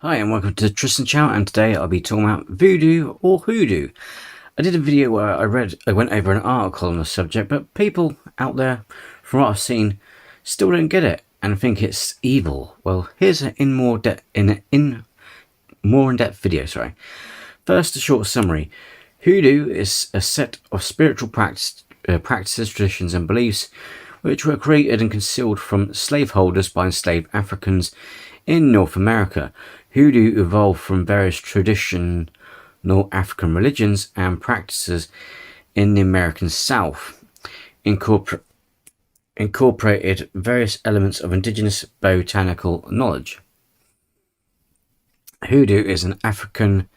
Hi and welcome to Tristan Chow, and today I'll be talking about voodoo or hoodoo. I did a video where I went over an article on the subject, but people out there, from what I've seen, still don't get it and think it's evil. Well, here's an more in-depth video. First, a short summary. Hoodoo is a set of spiritual practices, traditions, and beliefs which were created and concealed from slaveholders by enslaved Africans in North America. Hoodoo evolved from various traditional African religions and practices in the American South, incorporated various elements of indigenous botanical knowledge. Hoodoo is an African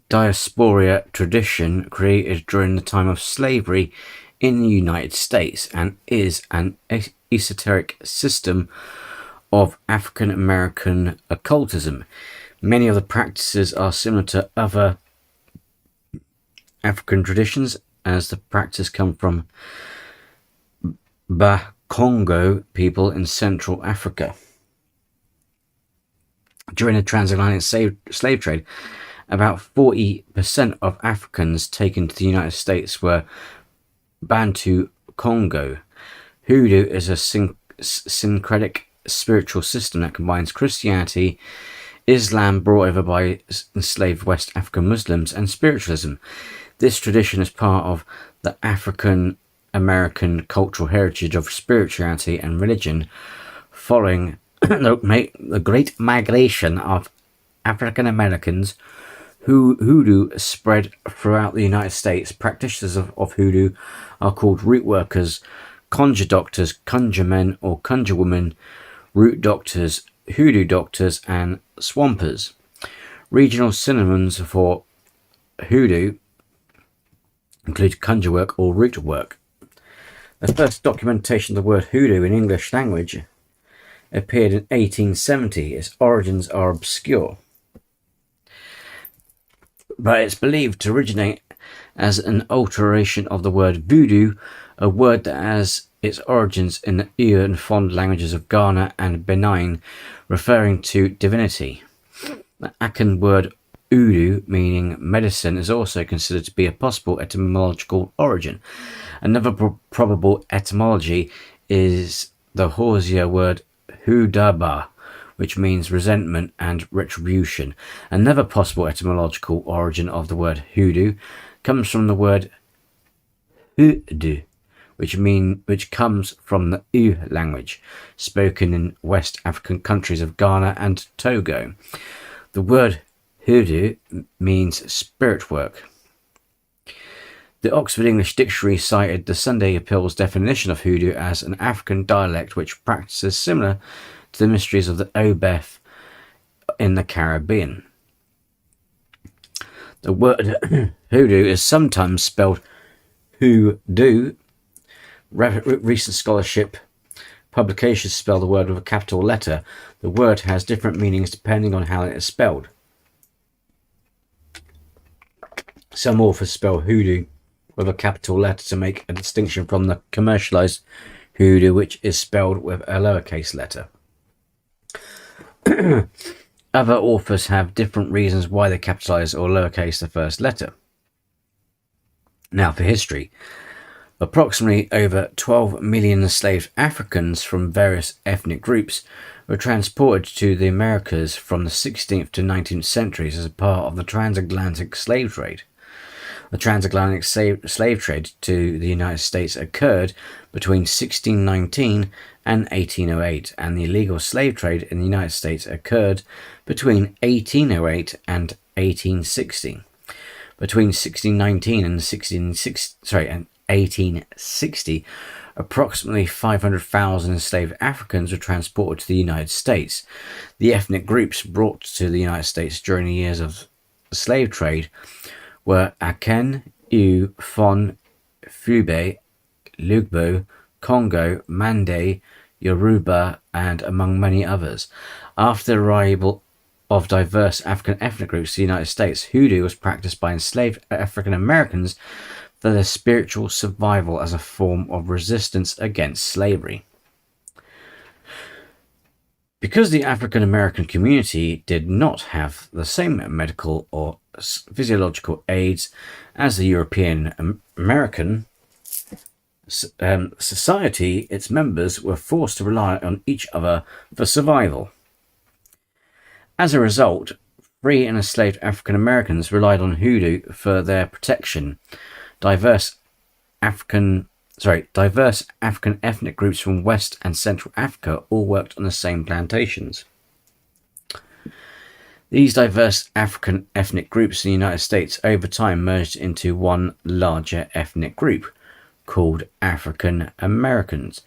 diaspora tradition created during the time of slavery in the United States and is an esoteric system of African American occultism. Many of the practices are similar to other African traditions, as the practice come from Bakongo people in Central Africa. During the transatlantic slave trade, about 40% of Africans taken to the United States were Bantu Congo. Hoodoo is a syncretic spiritual system that combines Christianity, Islam brought over by enslaved West African Muslims, and spiritualism. This tradition is part of the African American cultural heritage of spirituality and religion following the Great Migration of African Americans. Hoodoo spread throughout the United States. Practitioners of hoodoo are called root workers, conjure doctors, conjure men or conjure women, root doctors, hoodoo doctors, and swampers. Regional synonyms for hoodoo include conjure work or root work. The first documentation of the word hoodoo in English language appeared in 1870. Its origins are obscure, but it's believed to originate as an alteration of the word voodoo, a word that has its origins in the Ewe and Fon languages of Ghana and Benin, referring to divinity. The Akan word Udu, meaning medicine, is also considered to be a possible etymological origin. Another probable etymology is the Hausa word Hudaba, which means resentment and retribution. Another possible etymological origin of the word hoodoo comes from the word hoodoo, which comes from the Ewe language, spoken in West African countries of Ghana and Togo. The word hoodoo means spirit work. The Oxford English Dictionary cited the Sunday Appeal's definition of hoodoo as an African dialect which practices similar to the mysteries of the Obeth in the Caribbean. The word hoodoo is sometimes spelled hoodoo. Recent scholarship publications spell the word with a capital letter. The word has different meanings depending on how it is spelled. Some authors spell hoodoo with a capital letter to make a distinction from the commercialized hoodoo, which is spelled with a lowercase letter. Other authors have different reasons why they capitalize or lowercase the first letter. Now for history. Approximately over 12 million enslaved Africans from various ethnic groups were transported to the Americas from the 16th to 19th centuries as a part of the transatlantic slave trade. The transatlantic slave trade to the United States occurred between 1619 and 1808, and the illegal slave trade in the United States occurred between 1808 and 1860. Between 1619 and 1860, approximately 500,000 enslaved Africans were transported to the United States. The ethnic groups brought to the United States during the years of the slave trade were Aken, Ewe, Fon, Fube, Lugbo, Congo, Mande, Yoruba, and among many others. After the arrival of diverse African ethnic groups to the United States, hoodoo was practiced by enslaved African Americans for their spiritual survival as a form of resistance against slavery. Because the African American community did not have the same medical or physiological aids as the European American society, its members were forced to rely on each other for survival. As a result, free and enslaved African Americans relied on hoodoo for their protection. Diverse African ethnic groups from West and Central Africa all worked on the same plantations. These diverse African ethnic groups in the United States over time merged into one larger ethnic group called African Americans,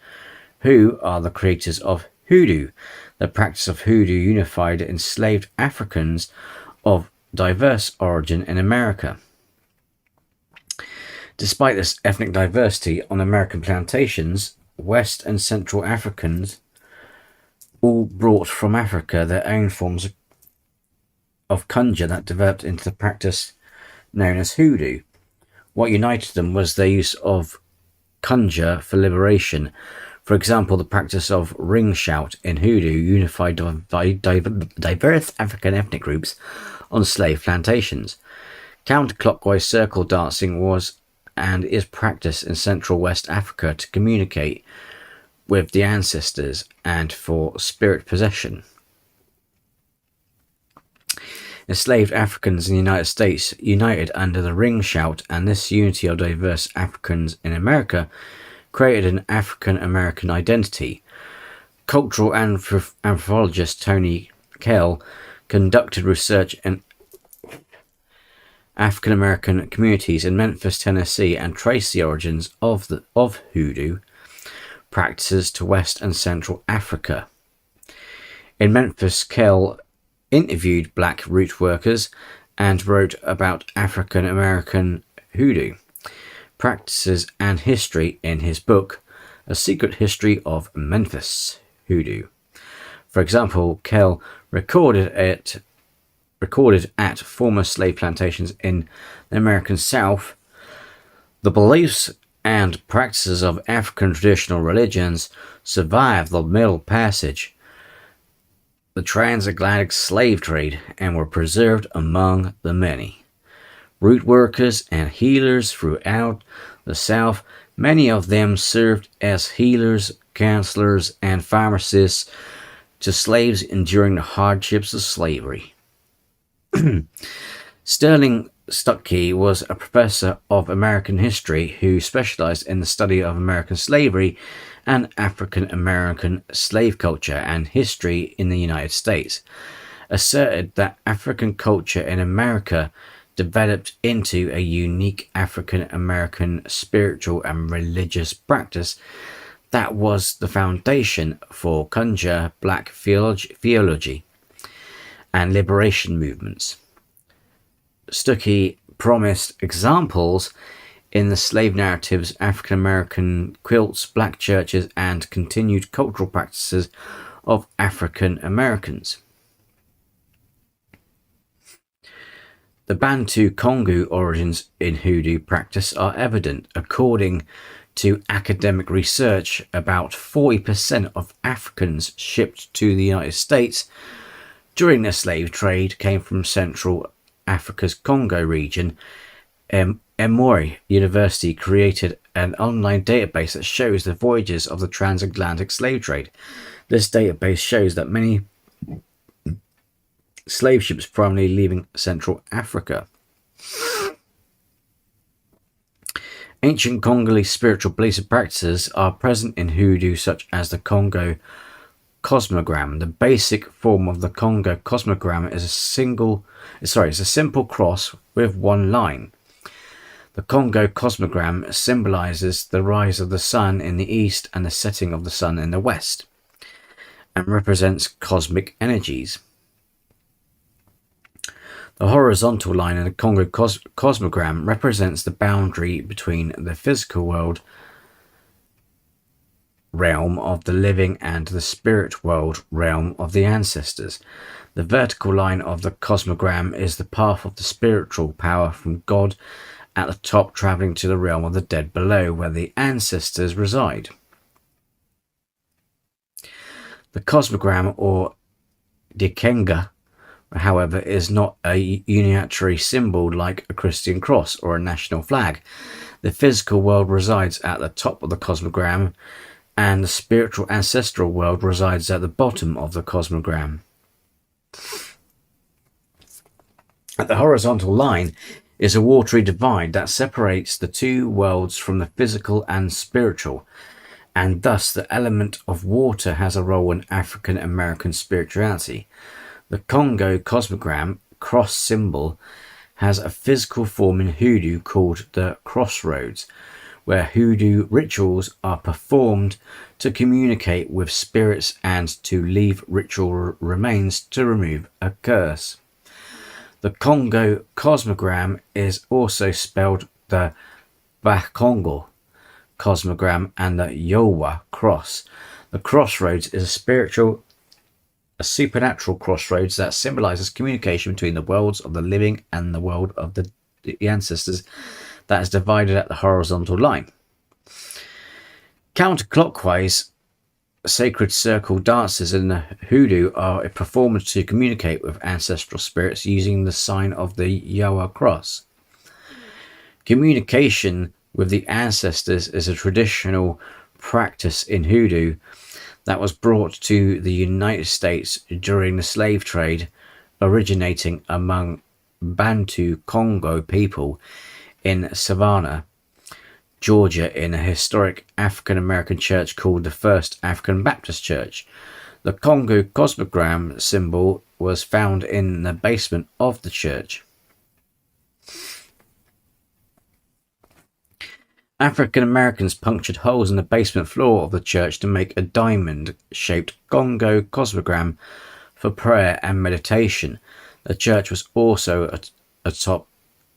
who are the creators of hoodoo. The practice of hoodoo unified enslaved Africans of diverse origin in America. Despite this ethnic diversity on American plantations, West and Central Africans all brought from Africa their own forms of conjure that developed into the practice known as hoodoo. What united them was their use of conjure for liberation. For example, the practice of ring shout in hoodoo unified diverse African ethnic groups on slave plantations. Counterclockwise circle dancing was and is practiced in Central West Africa to communicate with the ancestors and for spirit possession. Enslaved Africans in the United States united under the ring shout, and this unity of diverse Africans in America created an African American identity. Cultural anthropologist Tony Kell conducted research in African American communities in Memphis, Tennessee, and traced the origins of hoodoo practices to West and Central Africa. In Memphis, Kell interviewed black root workers and wrote about African American hoodoo practices and history in his book, A Secret History of Memphis Hoodoo. For example, Kell recorded at former slave plantations in the American South. The beliefs and practices of African traditional religions survived the Middle Passage, the transatlantic slave trade, and were preserved among the many root workers and healers throughout the South. Many of them served as healers, counselors, and pharmacists to slaves enduring the hardships of slavery. Sterling Stuckey was a professor of American history who specialized in the study of American slavery and African American slave culture and history in the United States. Asserted that African culture in America developed into a unique African American spiritual and religious practice that was the foundation for conjure, black theology, and liberation movements. Stuckey promised examples in the slave narratives, African American quilts, black churches, and continued cultural practices of African Americans. The Bantu Congo origins in hoodoo practice are evident. According to academic research, about 40% of Africans shipped to the United States during the slave trade came from Central Africa's Congo region. Emory University created an online database that shows the voyages of the transatlantic slave trade. This database shows that many slave ships primarily leaving Central Africa. Ancient Congolese spiritual beliefs and practices are present in hoodoo, such as the Congo cosmogram. The basic form of the Congo cosmogram is a simple cross with one line. The Congo cosmogram symbolizes the rise of the sun in the east and the setting of the sun in the west, and represents cosmic energies. The horizontal line in the Congo cosmogram represents the boundary between the physical world realm of the living and the spirit world realm of the ancestors. The vertical line of the cosmogram is the path of the spiritual power from God at the top, traveling to the realm of the dead below, where the ancestors reside. The cosmogram, or Dikenga, however, is not a unitary symbol like a Christian cross or a national flag. The physical world resides at the top of the cosmogram, and the spiritual ancestral world resides at the bottom of the cosmogram. At the horizontal line is a watery divide that separates the two worlds from the physical and spiritual, and thus the element of water has a role in African American spirituality. The Congo cosmogram cross symbol has a physical form in Hoodoo called the crossroads, where Hoodoo rituals are performed to communicate with spirits and to leave ritual remains to remove a curse. The Congo cosmogram is also spelled the Bakongo cosmogram and the Yowa cross. The crossroads is a supernatural crossroads that symbolizes communication between the worlds of the living and the world of the ancestors that is divided at the horizontal line. Counterclockwise, sacred circle dances in the Hoodoo are a performance to communicate with ancestral spirits using the sign of the Yowa cross. Communication with the ancestors is a traditional practice in Hoodoo that was brought to the United States during the slave trade, originating among Bantu Congo people in Savannah, Georgia, in a historic African American church called the First African Baptist Church. The Congo cosmogram symbol was found in the basement of the church. African Americans punctured holes in the basement floor of the church to make a diamond-shaped Congo cosmogram for prayer and meditation. The church was also atop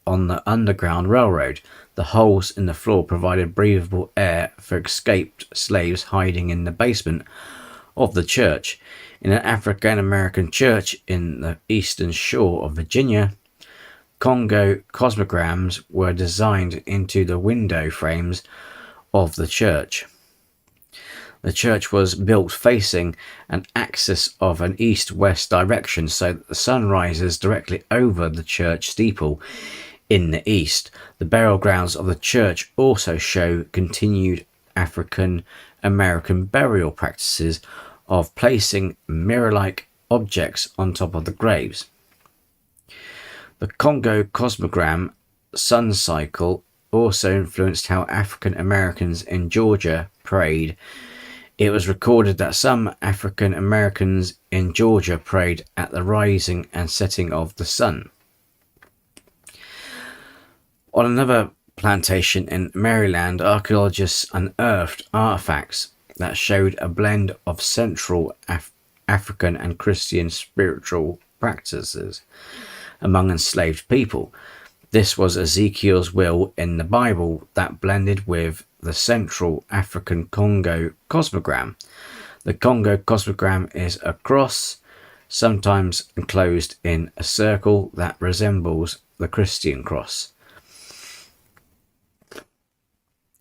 on the Underground Railroad. The holes in the floor provided breathable air for escaped slaves hiding in the basement of the church. In an African American church in the eastern shore of Virginia, Congo cosmograms were designed into the window frames of the church. The church was built facing an axis of an east-west direction so that the sun rises directly over the church steeple in the east. The burial grounds of the church also show continued African American burial practices of placing mirror-like objects on top of the graves. The Congo cosmogram sun cycle also influenced how African Americans in Georgia prayed. It was recorded that some African Americans in Georgia prayed at the rising and setting of the sun. On another plantation in Maryland, archaeologists unearthed artifacts that showed a blend of Central African and Christian spiritual practices among enslaved people. This was Ezekiel's will in the Bible that blended with the Central African Congo cosmogram. The Congo cosmogram is a cross, sometimes enclosed in a circle that resembles the Christian cross.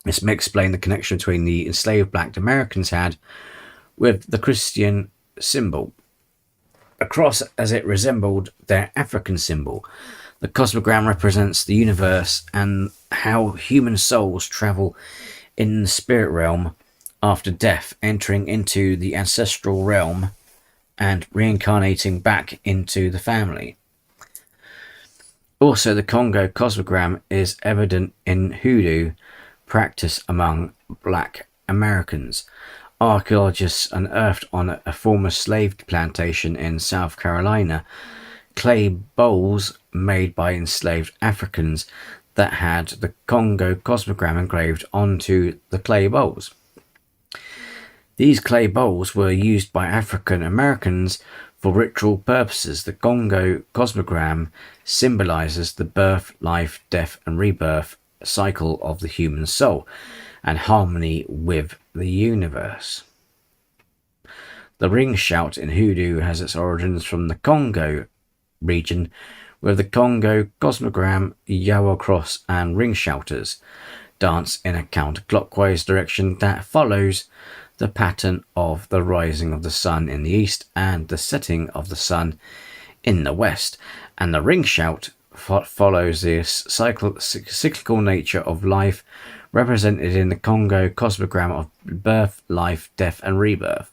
This may explain the connection between the enslaved black Americans had with the Christian symbol. A cross as it resembled their African symbol. The cosmogram represents the universe and how human souls travel in the spirit realm after death, entering into the ancestral realm and reincarnating back into the family. Also, the Congo cosmogram is evident in Hoodoo practice among black Americans. Archaeologists unearthed on a former slave plantation in South Carolina clay bowls made by enslaved Africans that had the Congo cosmogram engraved onto the clay bowls. These clay bowls were used by African Americans for ritual purposes. The Congo cosmogram symbolizes the birth, life, death, and rebirth cycle of the human soul and harmony with the universe. The ring shout in Hoodoo has its origins from the Congo region, where the Congo cosmogram, Yowa cross, and ring shouters dance in a counterclockwise direction that follows the pattern of the rising of the sun in the east and the setting of the sun in the west, and the ring shout follows the cyclical nature of life represented in the Congo cosmogram of birth, life, death, and rebirth.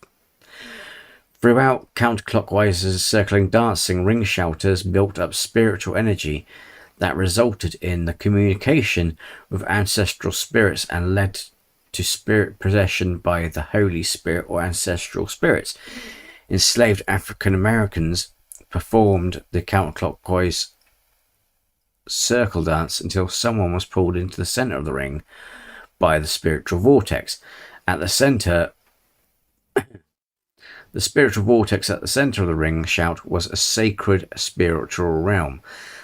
Throughout counterclockwise circling dancing, ring shouters built up spiritual energy that resulted in the communication with ancestral spirits and led to spirit possession by the Holy Spirit or ancestral spirits. Enslaved African Americans performed the counterclockwise circle dance until someone was pulled into the center of the ring by the spiritual vortex. At the center, the spiritual vortex at the center of the ring shout was a sacred spiritual realm.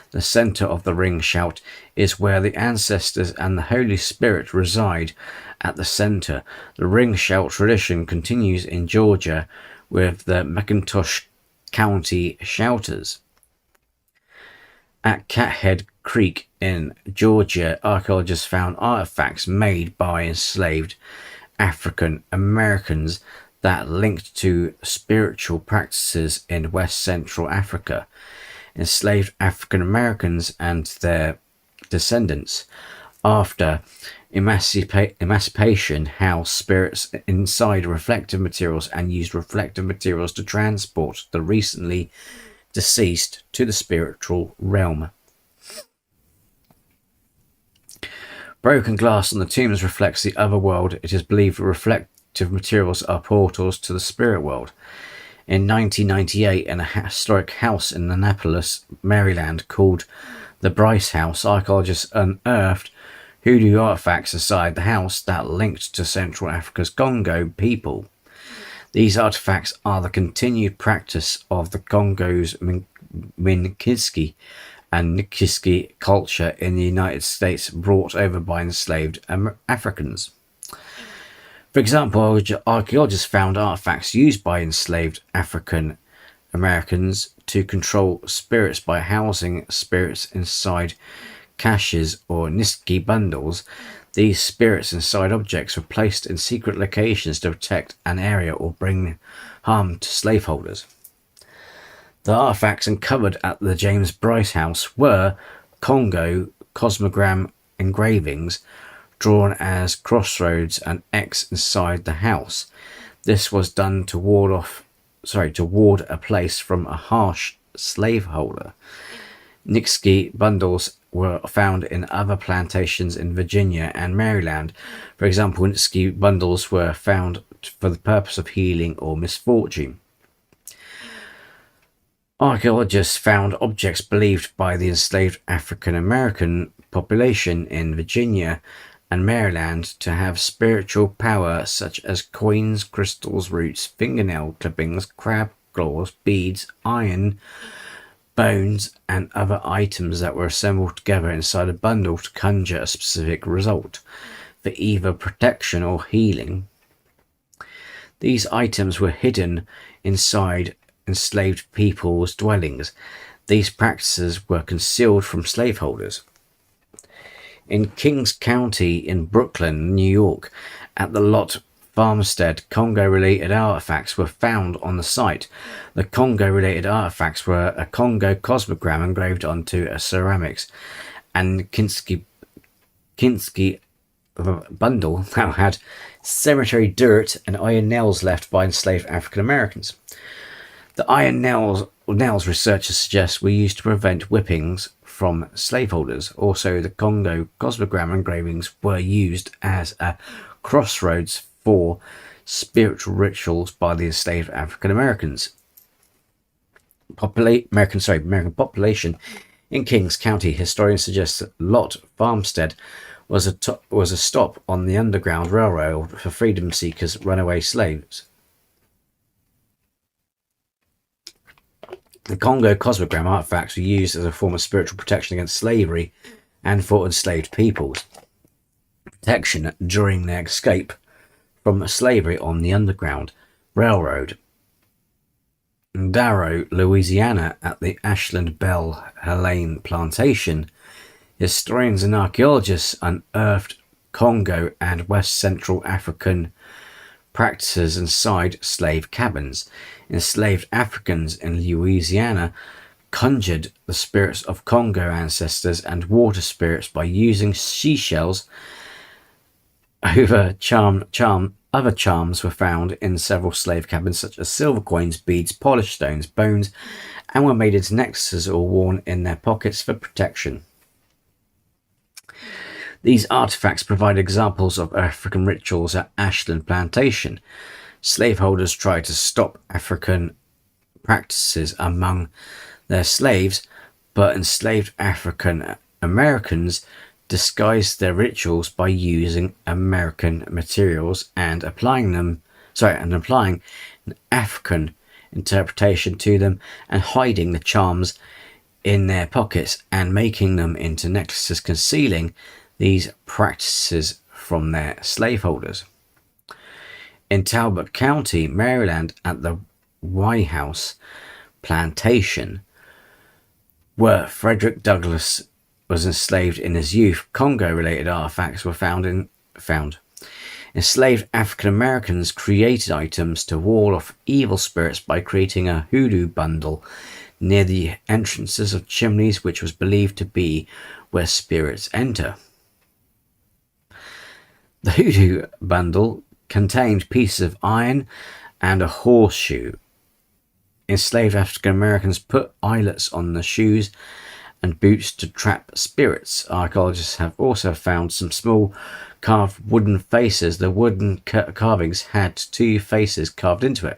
The center of the ring shout is where the ancestors and the Holy Spirit reside. At the center, the ring shout tradition continues in Georgia with the McIntosh County Shouters. At Cathead Creek in Georgia, archaeologists found artifacts made by enslaved African Americans that linked to spiritual practices in West Central Africa. Enslaved African Americans and their descendants, after emancipation, housed spirits inside reflective materials and used reflective materials to transport the recently deceased to the spiritual realm. Broken glass on the tombs reflects the other world. It is believed reflective materials are portals to the spirit world. In 1998, in a historic house in Annapolis, Maryland, called the Bryce House, archaeologists unearthed hoodoo artifacts inside the house that linked to Central Africa's Congo people. These artifacts are the continued practice of the Congo's Minkisi and Nikiski culture in the United States, brought over by enslaved Africans. For example, archaeologists found artifacts used by enslaved African Americans to control spirits by housing spirits inside caches or Niski bundles. These spirits inside objects were placed in secret locations to protect an area or bring harm to slaveholders. The artifacts uncovered at the James Bryce House were Congo cosmogram engravings drawn as crossroads and X inside the house. This was done to ward a place from a harsh slaveholder. Niski bundles were found in other plantations in Virginia and Maryland. For example, Niski bundles were found for the purpose of healing or misfortune. Archaeologists found objects believed by the enslaved African American population in Virginia and Maryland to have spiritual power, such as coins, crystals, roots, fingernail clippings, crab claws, beads, iron, bones, and other items that were assembled together inside a bundle to conjure a specific result, for either protection or healing. These items were hidden inside enslaved people's dwellings. These practices were concealed from slaveholders. In Kings County in Brooklyn, New York, at the Lot farmstead, Congo-related artifacts were found on the site. The Congo-related artifacts were a Congo cosmogram engraved onto a ceramics and Kinski bundle that had cemetery dirt and iron nails left by enslaved African Americans. The iron nails researchers suggest were used to prevent whippings from slaveholders. Also, the Congo cosmogram engravings were used as a crossroads for spiritual rituals by the enslaved African Americans. American population in Kings County. Historians suggest that Lot Farmstead was a stop on the Underground Railroad for freedom seekers, runaway slaves. The Congo cosmogram artifacts were used as a form of spiritual protection against slavery and for enslaved peoples. Protection during their escape from slavery on the Underground Railroad. In Darrow, Louisiana, at the Ashland Belle Helene plantation, historians and archaeologists unearthed Congo and West Central African practices inside slave cabins. Enslaved Africans in Louisiana conjured the spirits of Congo ancestors and water spirits by using seashells. Other charms were found in several slave cabins, such as silver coins, beads, polished stones, bones, and were made into necklaces or worn in their pockets for protection. These artifacts provide examples of African rituals at Ashland Plantation. Slaveholders tried to stop African practices among their slaves, but enslaved African Americans disguised their rituals by using American materials and applying an African interpretation to them, and hiding the charms in their pockets and making them into necklaces, concealing these practices from their slaveholders. In Talbot County, Maryland, at the White House Plantation, where Frederick Douglass was enslaved in his youth, Congo-related artifacts were found. Enslaved African Americans created items to ward off evil spirits by creating a hoodoo bundle near the entrances of chimneys, which was believed to be where spirits enter. The hoodoo bundle contained pieces of iron and a horseshoe. Enslaved African Americans put eyelets on the shoes and boots to trap spirits. Archaeologists have also found some small carved wooden faces. The wooden carvings had two faces carved into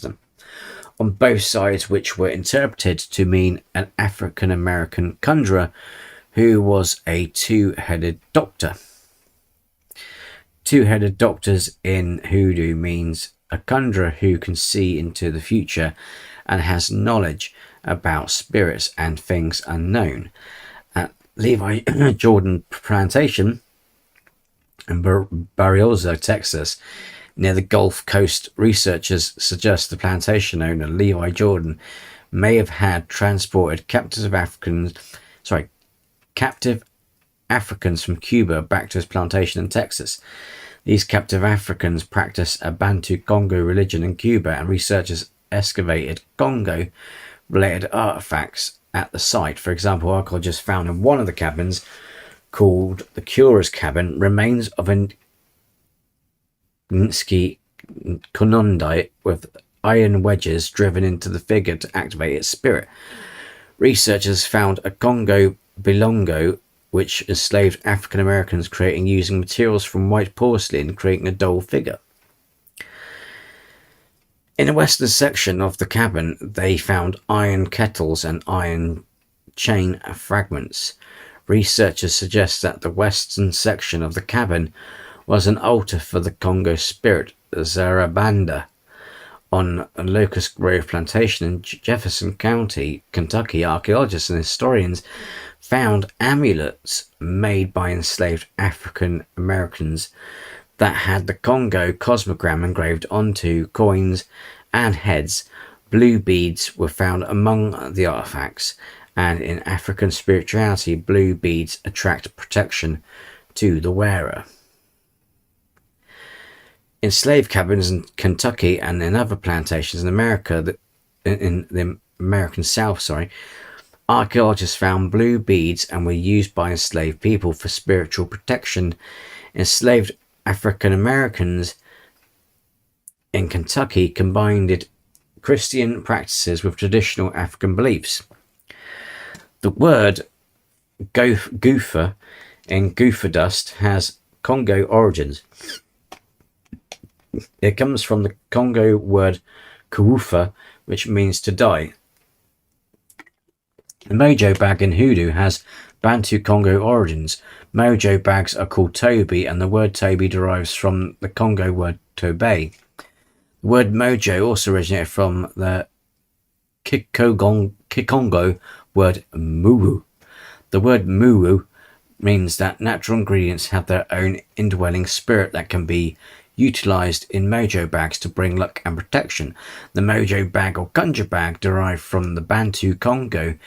them, on both sides, which were interpreted to mean an African American conjurer who was a two-headed doctor. Two-headed doctors in hoodoo means a conjurer who can see into the future and has knowledge about spirits and things unknown. At Levi Jordan Plantation in Berrioza, Texas, near the Gulf Coast, researchers suggest the plantation owner, Levi Jordan, may have had transported captive Africans from Cuba back to his plantation in Texas. These captive Africans practice a Bantu Congo religion in Cuba, and researchers excavated Congo-related artifacts at the site. For example, archaeologists found in one of the cabins, called the Cura's Cabin, remains of an Ninsky conondite with iron wedges driven into the figure to activate its spirit. Researchers found a Congo bilongo, which enslaved African Americans creating using materials from white porcelain, creating a doll figure. In the western section of the cabin, they found iron kettles and iron chain fragments. Researchers suggest that the western section of the cabin was an altar for the Congo spirit Zarabanda. On a Locust Grove plantation in Jefferson County, Kentucky, archaeologists and historians found amulets made by enslaved African Americans that had the Congo cosmogram engraved onto coins and heads. Blue beads were found among the artifacts, and in African spirituality, blue beads attract protection to the wearer. In slave cabins in Kentucky and in other plantations in America, in the American South, archaeologists found blue beads and were used by enslaved people for spiritual protection. Enslaved African Americans in Kentucky combined Christian practices with traditional African beliefs. The word goofer in goofer dust has Congo origins. It comes from the Congo word kuufa, which means to die. The mojo bag in hoodoo has Bantu Congo origins. Mojo bags are called toby, and the word toby derives from the Congo word tobe. The word mojo also originated from the Kikongo word muwu. The word muwu means that natural ingredients have their own indwelling spirit that can be utilized in mojo bags to bring luck and protection. The mojo bag or conjure bag derived from the Bantu Congo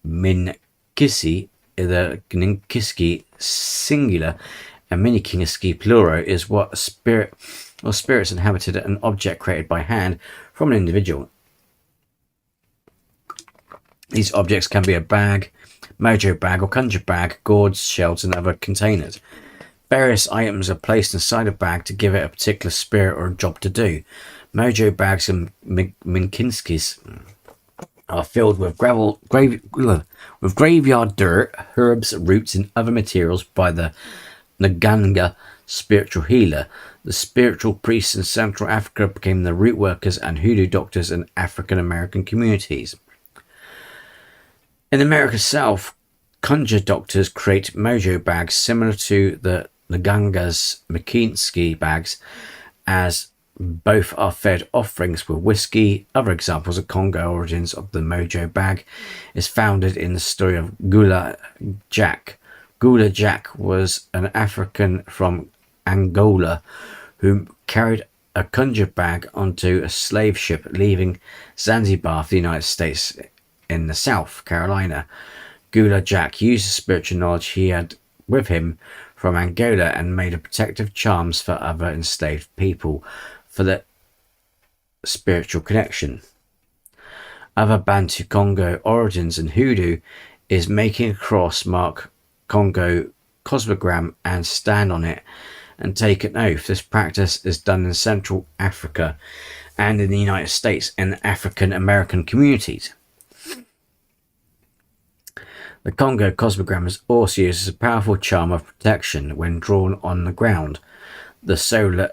Minkisi, the Ninkiski singular, a mini-Kinski plural is what a spirit or spirits inhabited an object created by hand from an individual. These objects can be a bag, mojo bag or conjure bag, gourds, shells and other containers. Various items are placed inside a bag to give it a particular spirit or a job to do. Mojo bags and Minkinskis are filled with with graveyard dirt, herbs, roots and other materials by the Nganga spiritual healer. The spiritual priests in Central Africa became the root workers and hoodoo doctors in African American communities. In America South, conjure doctors create mojo bags similar to the Nganga's Mckinsey bags, as both are fed offerings with whiskey. Other examples of Congo origins of the mojo bag is founded in the story of Gula Jack. Gula Jack was an African from Angola who carried a conjure bag onto a slave ship leaving Zanzibar for the United States in the South Carolina. Gula Jack used the spiritual knowledge he had with him from Angola and made a protective charms for other enslaved people for the spiritual connection. Other Bantu Congo origins in hoodoo is making a cross, mark Congo cosmogram and stand on it and take an oath. This practice is done in Central Africa and in the United States in African American communities. The Congo cosmogram is also used as a powerful charm of protection when drawn on the ground. The solar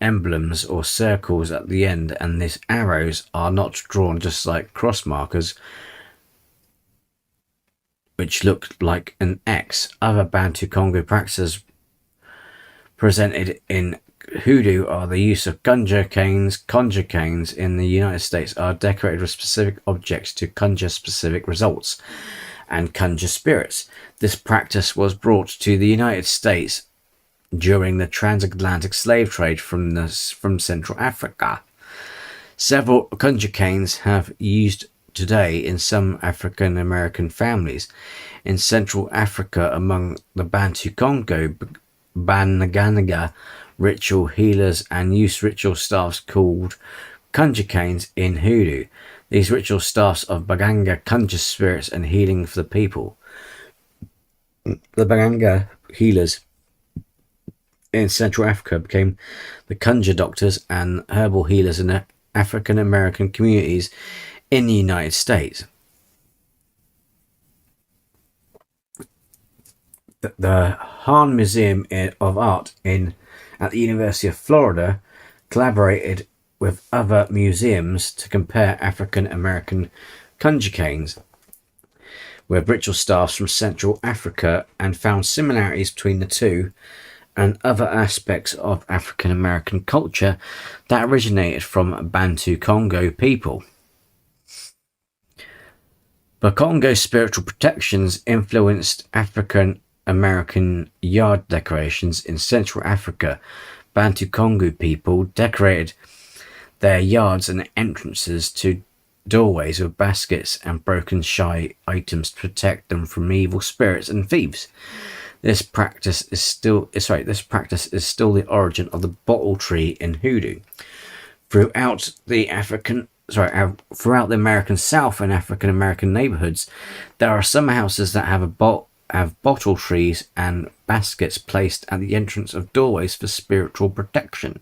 emblems or circles at the end and these arrows are not drawn just like cross markers, which look like an X. Other Bantu Congo practices presented in hoodoo are the use of conjure canes. Conjure canes in the United States are decorated with specific objects to conjure specific results and conjure spirits. This practice was brought to the United States during the transatlantic slave trade from Central Africa. Several conjure canes have used today in some African American families. In Central Africa, among the Bantu Congo, Banaganaga ritual healers and use ritual staffs called conjure canes in hoodoo. These ritual staffs of Baganga conjure spirits and healing for the people. The Baganga healers in Central Africa became the conjure doctors and herbal healers in African American communities in the United States. The Hahn Museum of Art at the University of Florida collaborated with other museums to compare African American conjure canes with ritual staffs from Central Africa and found similarities between the two and other aspects of African American culture that originated from Bantu Congo people. The Congo spiritual protections influenced African American yard decorations in Central Africa. Bantu Congo people decorated their yards and entrances to doorways with baskets and broken shy items to protect them from evil spirits and thieves. This practice is still the origin of the bottle tree in hoodoo. Throughout the American South and African American neighborhoods, there are some houses that have bottle trees and baskets placed at the entrance of doorways for spiritual protection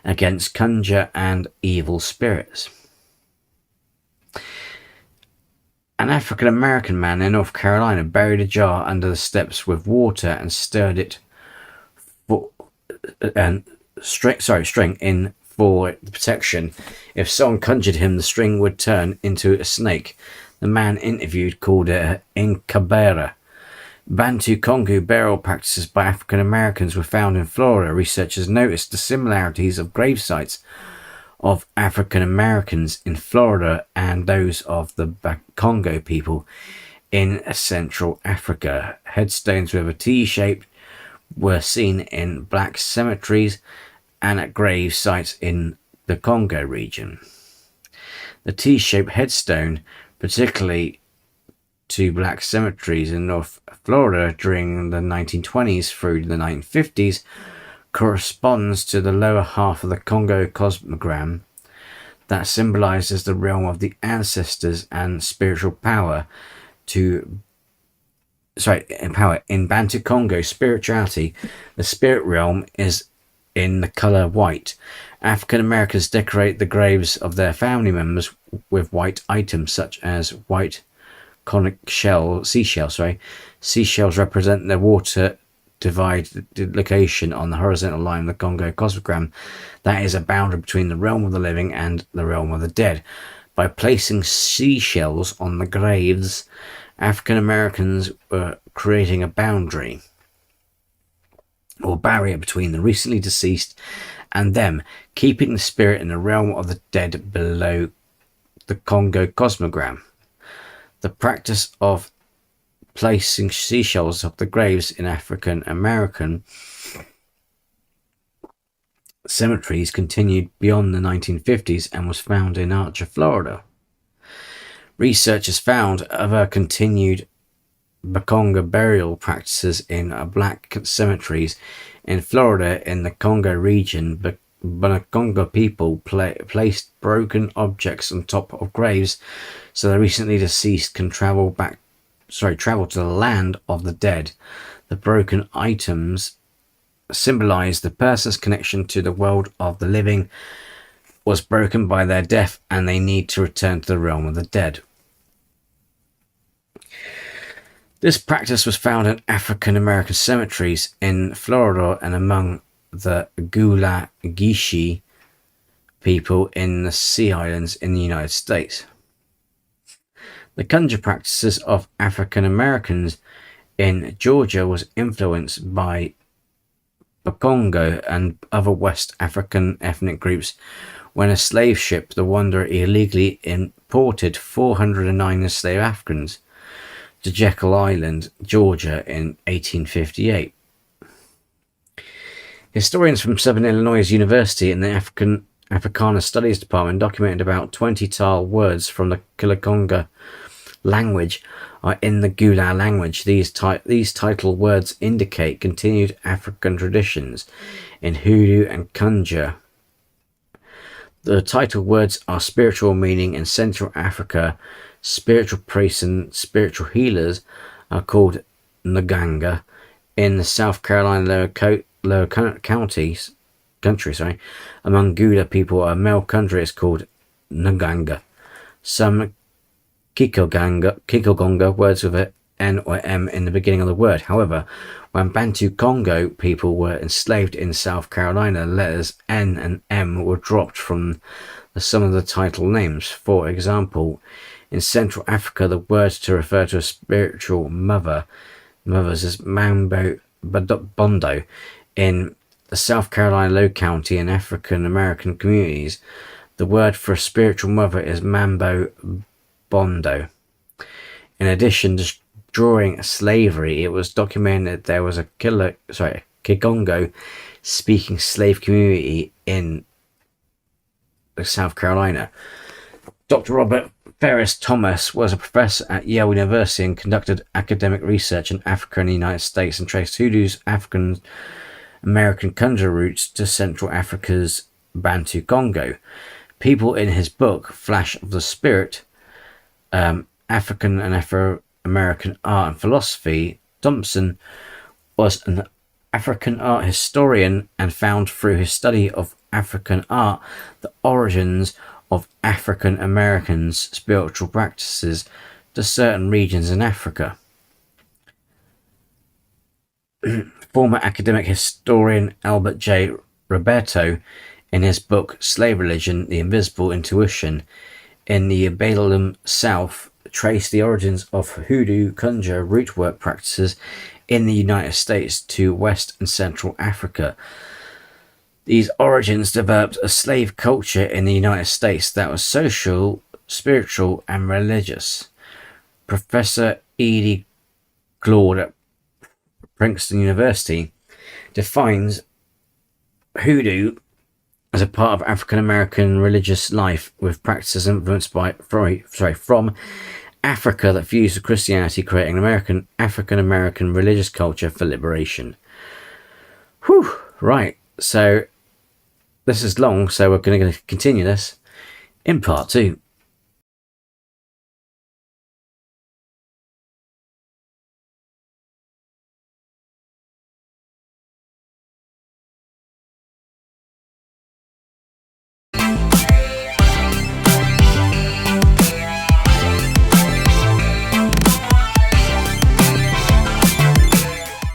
against conjure and evil spirits. An African American man in North Carolina buried a jar under the steps with water and stirred it string in for protection. If someone conjured him, the string would turn into a snake. The man interviewed called it an inkabera. Bantu Congo burial practices by African Americans were found in Florida. Researchers noticed the similarities of grave sites of African Americans in Florida and those of the Congo people in Central Africa. Headstones with a T shape were seen in black cemeteries and at grave sites in the Congo region. The T-shaped headstone, particularly to black cemeteries in North Florida during the 1920s through the 1950s corresponds to the lower half of the Congo cosmogram that symbolizes the realm of the ancestors and spiritual power. In Bantu Congo spirituality, the spirit realm is in the color white. African Americans decorate the graves of their family members with white items such as white conic seashells. Seashells represent the water divide location on the horizontal line of the Congo cosmogram that is a boundary between the realm of the living and the realm of the dead. By placing seashells on the graves, African Americans were creating a boundary or barrier between the recently deceased and them, keeping the spirit in the realm of the dead below the Congo cosmogram. The practice of placing seashells of the graves in African American cemeteries continued beyond the 1950s and was found in Archer, Florida. Researchers found other continued Bakonga burial practices in black cemeteries in Florida. In the Congo region, Bakonga people placed broken objects on top of graves so the recently deceased can travel to the land of the dead. The broken items symbolize the person's connection to the world of the living was broken by their death and they need to return to the realm of the dead. This practice was found in African American cemeteries in Florida and among the Gula-Geechee people in the Sea Islands in the United States. The conjure practices of African Americans in Georgia was influenced by Bakongo and other West African ethnic groups when a slave ship, the Wanderer, illegally imported 409 enslaved Africans to Jekyll Island, Georgia in 1858. Historians from Southern Illinois University and the Africana Studies Department documented about 20 tile words from the Kilakonga language are in the Gula language. These title words indicate continued African traditions in hoodoo and conjure. The title words are spiritual meaning in Central Africa. Spiritual priests and spiritual healers are called Nganga. In the South Carolina lower country, among Gula people, a male conjurer is called Nganga. Some Kikogonga words with an N or M in the beginning of the word. However, when Bantu Congo people were enslaved in South Carolina, letters N and M were dropped from some of the title names. For example, in Central Africa, the word to refer to a spiritual mothers is Mambo Bondo. In the South Carolina Low County and African American communities, the word for a spiritual mother is Mambo Bondo. In addition to drawing slavery, it was documented there was a Kikongo speaking slave community in South Carolina. Dr. Robert Ferris Thomas was a professor at Yale University and conducted academic research in Africa and the United States and traced hoodoo's African American conjure roots to Central Africa's Bantu Congo. People in his book, Flash of the Spirit, African and Afro-American Art and Philosophy, Thompson was an African art historian and found through his study of African art the origins of African Americans' spiritual practices to certain regions in Africa. Former academic historian Albert J. Roberto, in his book Slave Religion, The Invisible Intuition, in the Balaam South, traced the origins of hoodoo conjure rootwork practices in the United States to West and Central Africa. These origins developed a slave culture in the United States that was social, spiritual, and religious. Professor Edie Claude at Princeton University defines hoodoo as a part of African American religious life with practices influenced from Africa that fused with Christianity, creating an African American religious culture for liberation. Whew, right, so this is long, so we're going to continue this in part 2.